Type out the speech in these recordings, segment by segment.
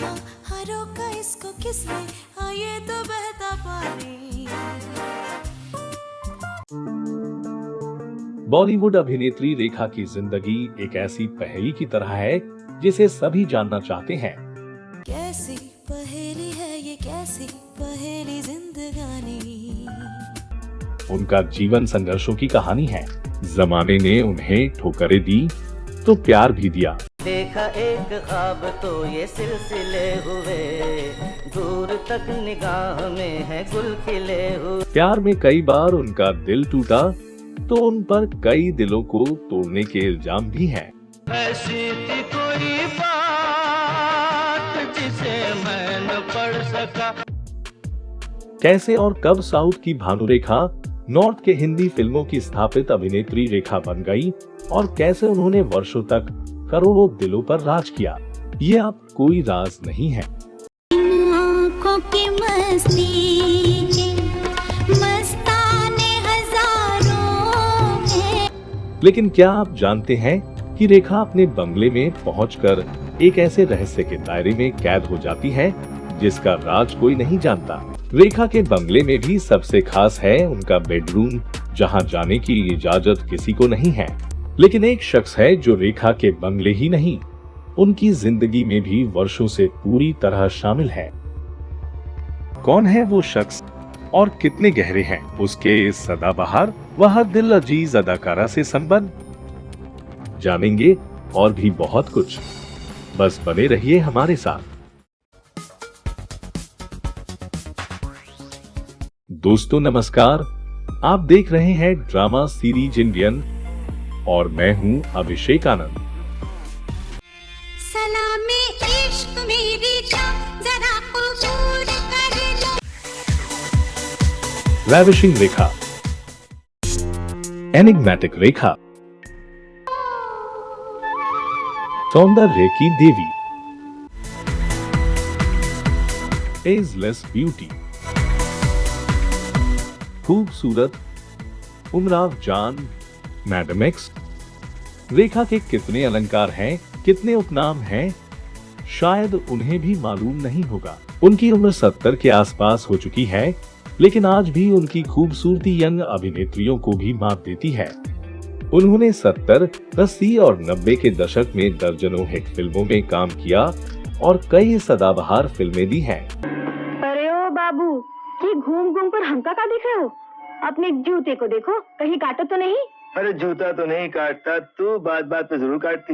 जहाँ रोका इसको किसने, हाँ ये तो बहता पानी। बॉलीवुड अभिनेत्री रेखा की जिंदगी एक ऐसी पहेली की तरह है जिसे सभी जानना चाहते हैं। कैसी पहेली है ये, कैसी पहेली जिंदगानी। उनका जीवन संघर्षों की कहानी है। जमाने ने उन्हें ठोकरें दी तो प्यार भी दिया। देखा एक ख्वाब तो ये सिलसिले हुए, दूर तक निगाह में है गुल खिले हुए। प्यार में कई बार उनका दिल टूटा तो उन पर कई दिलों को तोड़ने के इल्जाम भी हैं। ऐसी थी कोई बात जिसे मैं न पढ़ सका। कैसे और कब साउथ की भानुरेखा नॉर्थ के हिंदी फिल्मों की स्थापित अभिनेत्री रेखा बन गई और कैसे उन्होंने वर्षों तक करोड़ों दिलों पर राज किया, ये अब कोई राज नहीं है। आँखों की मस्ती मस्ताने हजारों हैं। लेकिन क्या आप जानते हैं कि रेखा अपने बंगले में पहुंचकर एक ऐसे रहस्य के दायरे में कैद हो जाती है जिसका राज कोई नहीं जानता। रेखा के बंगले में भी सबसे खास है उनका बेडरूम, जहां जाने की इजाजत किसी को नहीं है। लेकिन एक शख्स है जो रेखा के बंगले ही नहीं, उनकी जिंदगी में भी वर्षों से पूरी तरह शामिल है। कौन है वो शख्स और कितने गहरे हैं उसके इस सदाबहार व हर दिल अजीज अदाकारा से संबंध, जानेंगे और भी बहुत कुछ। बस बने रहिए हमारे साथ। दोस्तों नमस्कार, आप देख रहे हैं ड्रामा सीरीज इंडियन और मैं हूं अभिषेक आनंद। सलामी इश्क मेरी जान जरा कबूल कर लो। रैविशिंग रेखा, एनिग्मेटिक रेखा, सौंदर्य की देवी, एजलेस ब्यूटी, खूबसूरत, उमराव जान, मैडम एक्स। रेखा के कितने अलंकार हैं, कितने उपनाम हैं, शायद उन्हें भी मालूम नहीं होगा। उनकी उम्र 70 के आसपास हो चुकी है, लेकिन आज भी उनकी खूबसूरती यंग अभिनेत्रियों को भी मात देती है। उन्होंने 70, 80 और 90 के दशक में दर्जनों हिट फिल्मों में काम किया और कई सदाबहार फिल्में दी हैं। अरे ओ बाबू, ये घूम घूम कर हमका का दिख रहे हो? अपने जूते को देखो, कहीं काटो तो नहीं? अरे जूता तो नहीं काटता, तू बात बात पे जरूर काटती।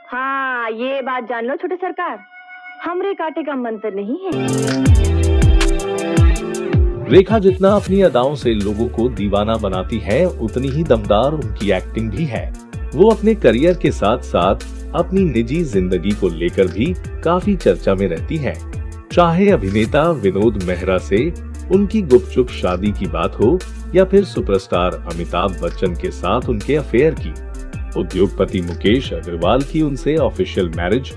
हाँ, ये बात जान लो छोटे सरकार, हमरे काटे का मंत्र नहीं है। रेखा जितना अपनी अदाओं से लोगों को दीवाना बनाती है, उतनी ही दमदार उनकी एक्टिंग भी है। वो अपने करियर के साथ साथ अपनी निजी जिंदगी को लेकर भी काफी चर्चा में रहती है। चाहे अभिनेता विनोद मेहरा से उनकी गुपचुप शादी की बात हो या फिर सुपरस्टार अमिताभ बच्चन के साथ उनके अफेयर की, उद्योगपति मुकेश अग्रवाल की उनसे ऑफिशियल मैरिज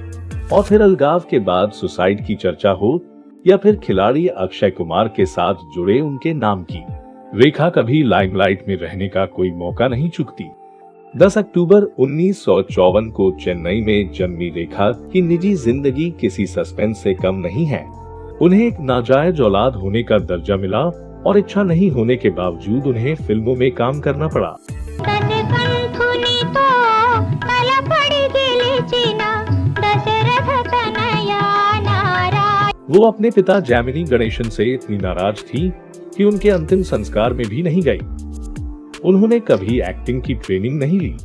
और फिर अलगाव के बाद सुसाइड की चर्चा हो या फिर खिलाड़ी अक्षय कुमार के साथ जुड़े उनके नाम की, रेखा कभी लाइमलाइट में रहने का कोई मौका नहीं चूकती। 10 अक्टूबर 1954 को चेन्नई में जन्मी रेखा की निजी जिंदगी किसी सस्पेंस से कम नहीं है। उन्हें एक नाजायज औलाद होने का दर्जा मिला और इच्छा नहीं होने के बावजूद उन्हें फिल्मों में काम करना पड़ा। वो अपने पिता जैमिनी गणेशन से इतनी नाराज थी कि उनके अंतिम संस्कार में भी नहीं गई। उन्होंने कभी एक्टिंग की ट्रेनिंग नहीं ली,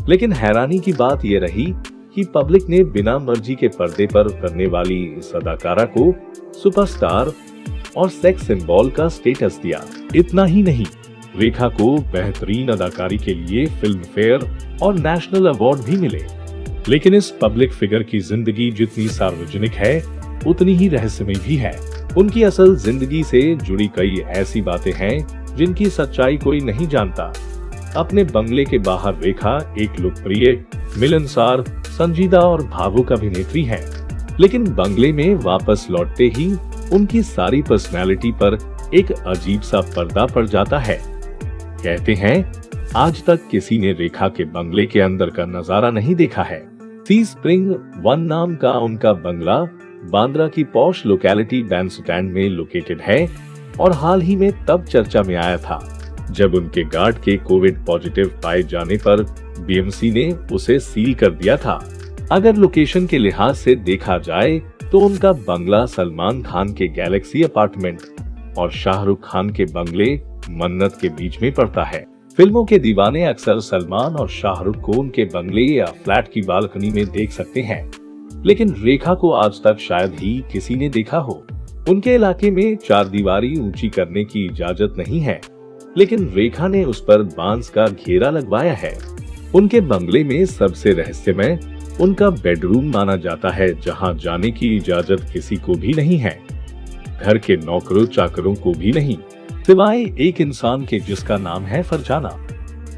लेकिन हैरानी की बात यह रही कि पब्लिक ने बिना मर्जी के पर्दे पर उतरने वाली इस अदाकारा को सुपरस्टार और सेक्स सिंबल का स्टेटस दिया। इतना ही नहीं, रेखा को बेहतरीन अदाकारी के लिए फिल्म फेयर और नेशनल अवार्ड भी मिले। लेकिन इस पब्लिक फिगर की जिंदगी जितनी सार्वजनिक है, उतनी ही रहस्यमय भी है। उनकी असल जिंदगी से जुड़ी कई ऐसी बातें हैं जिनकी सच्चाई कोई नहीं जानता। अपने बंगले के बाहर रेखा एक लोकप्रिय, मिलनसार, संजीदा और भावुक अभिनेत्री है, लेकिन बंगले में वापस लौटते ही उनकी सारी पर्सनैलिटी पर एक अजीब सा पर्दा पड़ जाता है। कहते हैं आज तक किसी ने रेखा के बंगले के अंदर का नजारा नहीं देखा है। सी स्प्रिंग 1 नाम का उनका बंगला बांद्रा की पॉश लोकेलिटी बैंडस्टैंड में लोकेटेड है और हाल ही में तब चर्चा में आया था जब उनके गार्ड के कोविड पॉजिटिव पाए जाने पर बीएमसी ने उसे सील कर दिया था। अगर लोकेशन के लिहाज से देखा जाए तो उनका बंगला सलमान खान के गैलेक्सी अपार्टमेंट और शाहरुख खान के बंगले मन्नत के बीच में पड़ता है। फिल्मों के दीवाने अक्सर सलमान और शाहरुख को उनके बंगले या फ्लैट की बालकनी में देख सकते हैं, लेकिन रेखा को आज तक शायद ही किसी ने देखा हो। उनके इलाके में 4 दीवारी ऊंची करने की इजाजत नहीं है, लेकिन रेखा ने उस पर बांस का घेरा लगवाया है। उनके बंगले में सबसे रहस्यमय उनका बेडरूम माना जाता है, जहां जाने की इजाजत किसी को भी नहीं है, घर के नौकरों चाकरों को भी नहीं, सिवाय एक इंसान के जिसका नाम है फरजाना।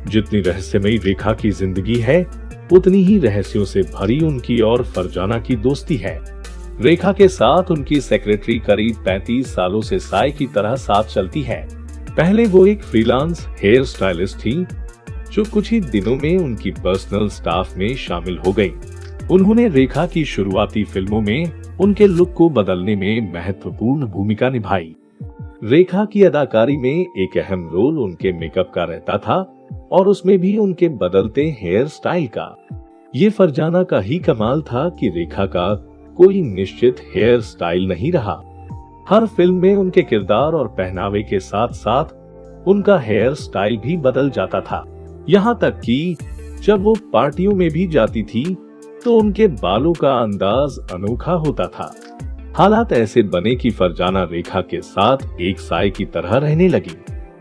जितनी रहस्यमयी रेखा की जिंदगी है, उतनी ही रहस्यों से भरी उनकी और फरजाना की दोस्ती है। रेखा के साथ उनकी सेक्रेटरी करीब 35 सालों से साय की तरह साथ चलती है। पहले वो एक फ्रीलांस हेयर स्टाइलिस्ट थी, जो कुछ ही दिनों में उनकी पर्सनल स्टाफ में शामिल हो गई। उन्होंने रेखा की शुरुआती फिल्मों में उनके लुक को बदलने में महत्वपूर्ण भूमिका निभाई। रेखा की अदाकारी में एक अहम रोल उनके मेकअप का रहता था और उसमें भी उनके बदलते हेयर स्टाइल का। ये फरजाना का ही कमाल था कि रेखा का कोई निश्चित हेयर स्टाइल नहीं रहा। हर फिल्म में उनके किरदार और पहनावे के साथ साथ उनका हेयर स्टाइल भी बदल जाता था। यहाँ तक कि जब वो पार्टियों में भी जाती थी तो उनके बालों का अंदाज अनोखा होता था। हालात ऐसे बने कि फरजाना रेखा के साथ एक साय की तरह रहने लगी।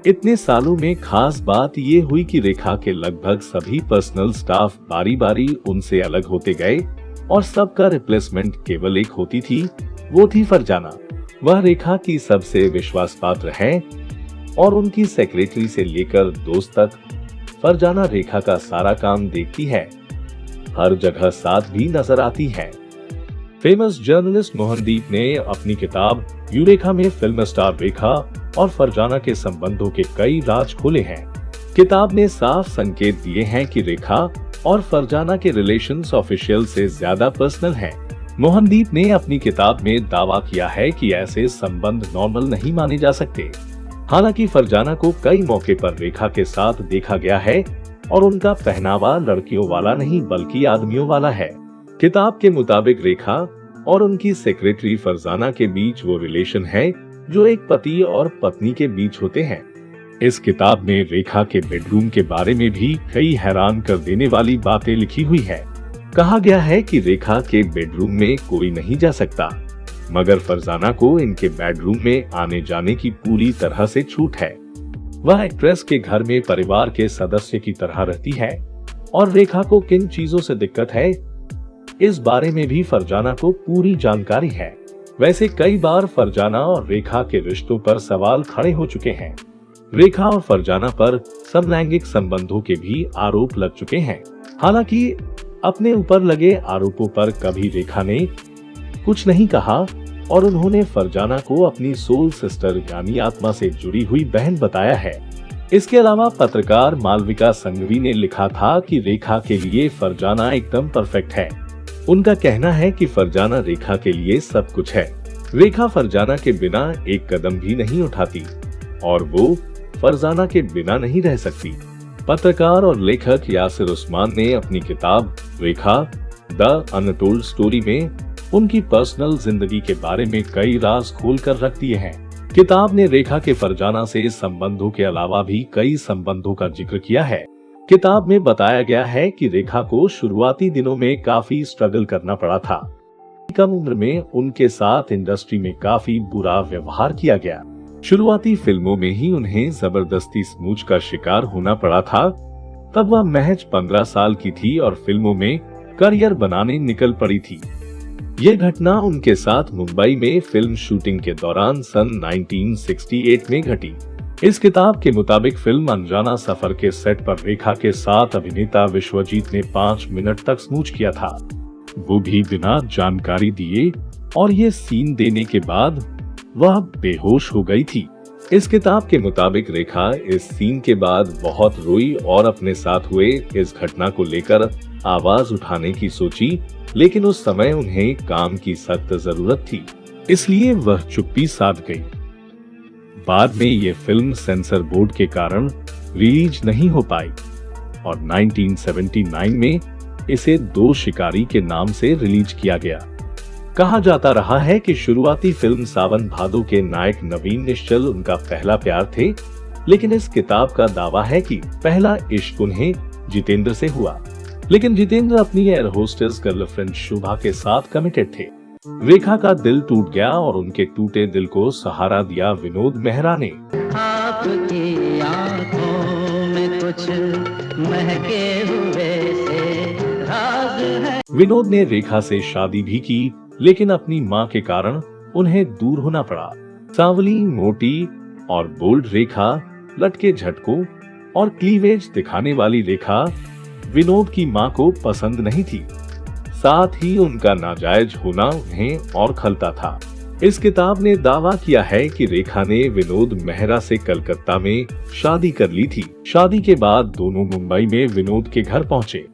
इतने सालों में खास बात ये हुई कि रेखा के लगभग सभी पर्सनल स्टाफ बारी बारी उनसे अलग होते गए और सबका रिप्लेसमेंट केवल एक होती थी, वो थी फरजाना। वह रेखा की सबसे विश्वास पात्र है और उनकी सेक्रेटरी से लेकर दोस्त तक फरजाना रेखा का सारा काम देखती है, हर जगह साथ भी नजर आती है। फेमस जर्नलिस्ट मोहनदीप ने अपनी किताब यूरेका में फिल्म स्टार रेखा और फरजाना के संबंधों के कई राज खोले हैं। किताब ने साफ संकेत दिए हैं कि रेखा और फरजाना के रिलेशंस ऑफिशियल से ज्यादा पर्सनल हैं। मोहनदीप ने अपनी किताब में दावा किया है कि ऐसे संबंध नॉर्मल नहीं माने जा सकते। हालांकि फरजाना को कई मौके पर रेखा के साथ देखा गया है और उनका पहनावा लड़कियों वाला नहीं बल्कि आदमियों वाला है। किताब के मुताबिक रेखा और उनकी सेक्रेटरी फरजाना के बीच वो रिलेशन है जो एक पति और पत्नी के बीच होते हैं। इस किताब में रेखा के बेडरूम के बारे में भी कई हैरान कर देने वाली बातें लिखी हुई है। कहा गया है कि रेखा के बेडरूम में कोई नहीं जा सकता, मगर फरजाना को इनके बेडरूम में आने जाने की पूरी तरह से छूट है। वह एक्ट्रेस के घर में परिवार के सदस्य की तरह रहती है और रेखा को किन चीजों से दिक्कत है, इस बारे में भी फरजाना को पूरी जानकारी है। वैसे कई बार फरजाना और रेखा के रिश्तों पर सवाल खड़े हो चुके हैं। रेखा और फरजाना पर समलैंगिक संबंधों के भी आरोप लग चुके हैं। हालांकि अपने ऊपर लगे आरोपों पर कभी रेखा ने कुछ नहीं कहा और उन्होंने फरजाना को अपनी सोल सिस्टर यानी आत्मा से जुड़ी हुई बहन बताया है। इसके अलावा पत्रकार मालविका संघवी ने लिखा था कि रेखा के लिए फरजाना एकदम परफेक्ट है। उनका कहना है कि फरजाना रेखा के लिए सब कुछ है। रेखा फरजाना के बिना एक कदम भी नहीं उठाती और वो फरजाना के बिना नहीं रह सकती। पत्रकार और लेखक यासिर उस्मान ने अपनी किताब रेखा द अनटोल्ड स्टोरी में उनकी पर्सनल जिंदगी के बारे में कई राज खोल कर रख दिए हैं। किताब ने रेखा के फरजाना से संबंधों के अलावा भी कई संबंधों का जिक्र किया है। किताब में बताया गया है कि रेखा को शुरुआती दिनों में काफी स्ट्रगल करना पड़ा था। कम उम्र में उनके साथ इंडस्ट्री में काफी बुरा व्यवहार किया गया। शुरुआती फिल्मों में ही उन्हें जबरदस्ती स्मूच का शिकार होना पड़ा था। तब वह महज 15 साल की थी और फिल्मों में करियर बनाने निकल पड़ी थी। ये घटना उनके साथ मुंबई में फिल्म शूटिंग के दौरान सन 1968 में घटी। इस किताब के मुताबिक फिल्म अनजाना सफर के सेट पर रेखा के साथ अभिनेता विश्वजीत ने 5 मिनट तक स्मूच किया था, वो भी बिना जानकारी दिए, और ये सीन देने के बाद वह बेहोश हो गई थी। इस किताब के मुताबिक रेखा इस सीन के बाद बहुत रोई और अपने साथ हुए इस घटना को लेकर आवाज उठाने की सोची लेकिन उस समय उन्हें काम की सख्त जरूरत थी, इसलिए वह चुप्पी साध गई। बाद में ये फिल्म सेंसर बोर्ड के कारण रिलीज नहीं हो पाई और 1979 में इसे दो शिकारी के नाम से रिलीज किया गया। कहा जाता रहा है कि शुरुआती फिल्म सावन भादो के नायक नवीन निश्चल उनका पहला प्यार थे, लेकिन इस किताब का दावा है कि पहला इश्क उन्हें जितेंद्र से हुआ, लेकिन जितेंद्र अपनी एयर होस्टेस गर्लफ्रेंड शुभा के साथ कमिटेड थे। रेखा का दिल टूट गया और उनके टूटे दिल को सहारा दिया विनोद मेहरा ने। आपकी आंखों में कुछ महके हुए से राज है। विनोद ने रेखा से शादी भी की, लेकिन अपनी मां के कारण उन्हें दूर होना पड़ा। सांवली, मोटी और बोल्ड रेखा, लटके झटकों और क्लीवेज दिखाने वाली रेखा विनोद की मां को पसंद नहीं थी। साथ ही उनका नाजायज होना उन्हें और खलता था। इस किताब ने दावा किया है कि रेखा ने विनोद मेहरा से कलकत्ता में शादी कर ली थी। शादी के बाद दोनों मुंबई में विनोद के घर पहुंचे,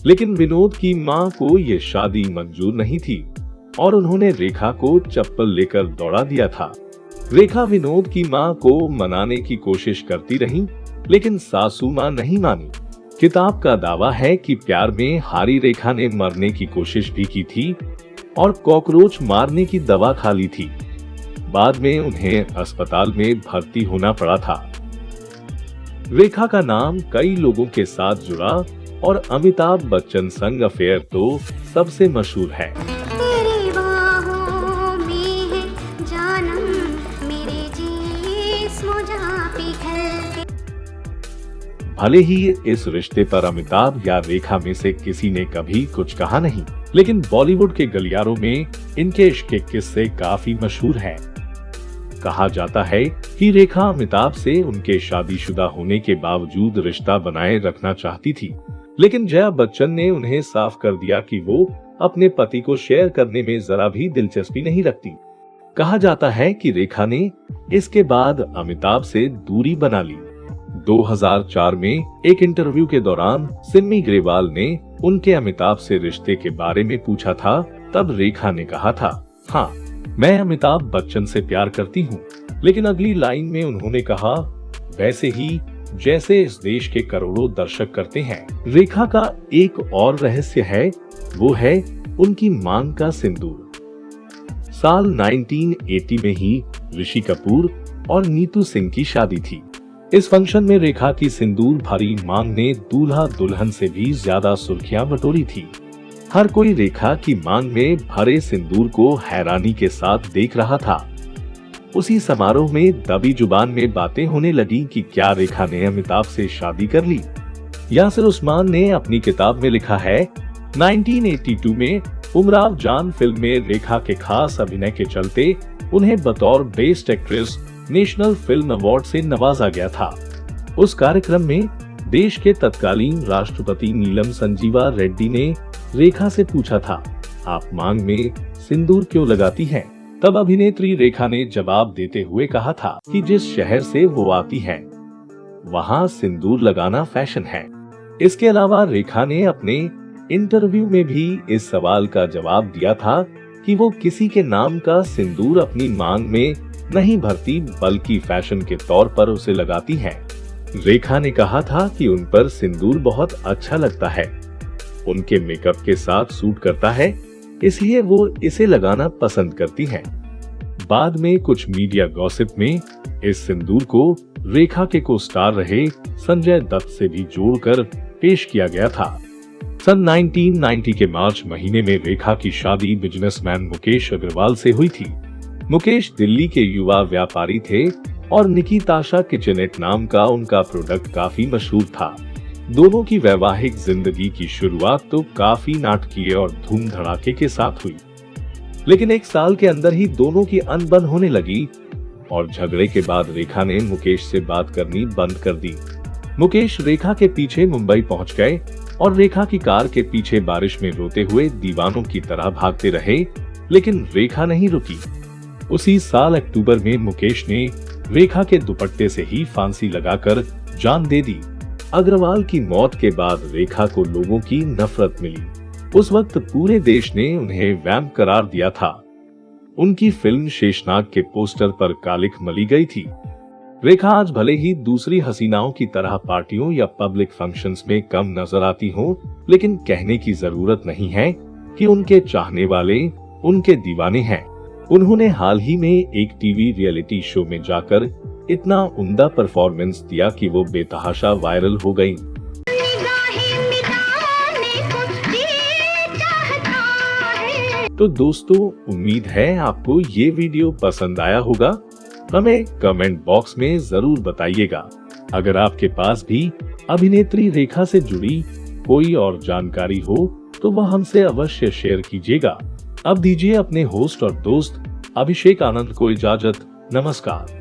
लेकिन विनोद की मां को ये शादी मंजूर नहीं थी और उन्होंने रेखा को चप्पल लेकर दौड़ा दिया था। रेखा विनोद की मां को मनाने की कोशिश करती रही, लेकिन सासू मां नहीं मानी। किताब का दावा है कि प्यार में हारी रेखा ने मरने की कोशिश भी की थी और कॉकरोच मारने की दवा खा ली थी। बाद में उन्हें अस्पताल में भर्ती होना पड़ा था। रेखा का नाम कई लोगों के साथ जुड़ा और अमिताभ बच्चन संग अफेयर तो सबसे मशहूर है। तेरी बाहों में है जानम, मेरे जिस्म जहां पिघल के। भले ही इस रिश्ते पर अमिताभ या रेखा में से किसी ने कभी कुछ कहा नहीं, लेकिन बॉलीवुड के गलियारों में इनके इश्क के किस्से काफी मशहूर हैं। कहा जाता है कि रेखा अमिताभ से उनके शादीशुदा होने के बावजूद रिश्ता बनाए रखना चाहती थी, लेकिन जया बच्चन ने उन्हें साफ कर दिया कि वो अपने पति को शेयर करने में जरा भी दिलचस्पी नहीं रखती। कहा जाता है कि रेखा ने इसके बाद अमिताभ से दूरी बना ली। 2004 में एक इंटरव्यू के दौरान सिमी ग्रेवाल ने उनके अमिताभ से रिश्ते के बारे में पूछा था, तब रेखा ने कहा था, हाँ, मैं अमिताभ बच्चन से प्यार करती हूँ। लेकिन अगली लाइन में उन्होंने कहा, वैसे ही जैसे इस देश के करोड़ों दर्शक करते हैं। रेखा का एक और रहस्य है, वो है उनकी मांग का सिंदूर। साल 1980 में ही ऋषि कपूर और नीतू सिंह की शादी थी। इस फंक्शन में रेखा की सिंदूर भरी मांग ने दूल्हा दुल्हन से भी ज्यादा सुर्खियां बटोरी थी। हर कोई रेखा की मांग में भरे सिंदूर को हैरानी के साथ देख रहा था। उसी समारोह में दबी जुबान में बातें होने लगी कि क्या रेखा ने अमिताभ से शादी कर ली। यासिर उस्मान ने अपनी किताब में लिखा है, 1982 में उमराव जान फिल्म में रेखा के खास अभिनय के चलते उन्हें बतौर best actress national film award से नवाजा गया था। उस कार्यक्रम में देश के तत्कालीन राष्ट्रपति नीलम संजीवा रेड्डी ने रेखा से पूछा था, आप मांग में सिंदूर क्यों लगाती हैं? तब अभिनेत्री रेखा ने जवाब देते हुए कहा था कि जिस शहर से वो आती है वहाँ सिंदूर लगाना फैशन है। इसके अलावा रेखा ने अपने इंटरव्यू में भी इस सवाल का जवाब दिया था कि वो किसी के नाम का सिंदूर अपनी मांग में नहीं भरती, बल्कि फैशन के तौर पर उसे लगाती हैं। रेखा ने कहा था कि उन पर सिंदूर बहुत अच्छा लगता है, उनके मेकअप के साथ सूट करता है, इसलिए वो इसे लगाना पसंद करती हैं। बाद में कुछ मीडिया गॉसिप में इस सिंदूर को रेखा के को स्टार रहे संजय दत्त से भी जोड़कर पेश किया गया था। सन 1990 के मार्च महीने में रेखा की शादी बिजनेसमैन मुकेश अग्रवाल से हुई थी। मुकेश दिल्ली के युवा व्यापारी थे और निकी ताशा किचनेट नाम का उनका प्रोडक्ट काफी मशहूर था। दोनों की वैवाहिक जिंदगी की शुरुआत तो काफी नाटकीय और धूम धड़ाके के साथ हुई, लेकिन एक साल के अंदर ही दोनों की अनबन होने लगी और झगड़े के बाद रेखा ने मुकेश से बात करनी बंद कर दी। मुकेश रेखा के पीछे मुंबई पहुंच गए और रेखा की कार के पीछे बारिश में रोते हुए दीवानों की तरह भागते रहे, लेकिन रेखा नहीं रुकी। उसी साल अक्टूबर में मुकेश ने रेखा के दुपट्टे से ही फांसी लगाकर जान दे दी। अग्रवाल की मौत के बाद रेखा को लोगों की नफरत मिली। उस वक्त पूरे देश ने उन्हें वैम्प करार दिया था। उनकी फिल्म शेषनाग के पोस्टर पर कालिख मली गई थी। रेखा आज भले ही दूसरी हसीनाओं की तरह पार्टियों या पब्लिक फंक्शंस में कम नजर आती हो, लेकिन कहने की जरूरत नहीं है कि उनके चाहने वाले उनके दीवाने हैं। उन्होंने हाल ही में एक टीवी रियलिटी शो में जाकर इतना उम्दा परफॉर्मेंस दिया कि वो बेतहाशा वायरल हो गई। तो दोस्तों, उम्मीद है आपको ये वीडियो पसंद आया होगा। हमें कमेंट बॉक्स में जरूर बताइएगा। अगर आपके पास भी अभिनेत्री रेखा से जुड़ी कोई और जानकारी हो तो वह हमसे अवश्य शेयर कीजिएगा। अब दीजिए अपने होस्ट और दोस्त अभिषेक आनंद को इजाजत। नमस्कार।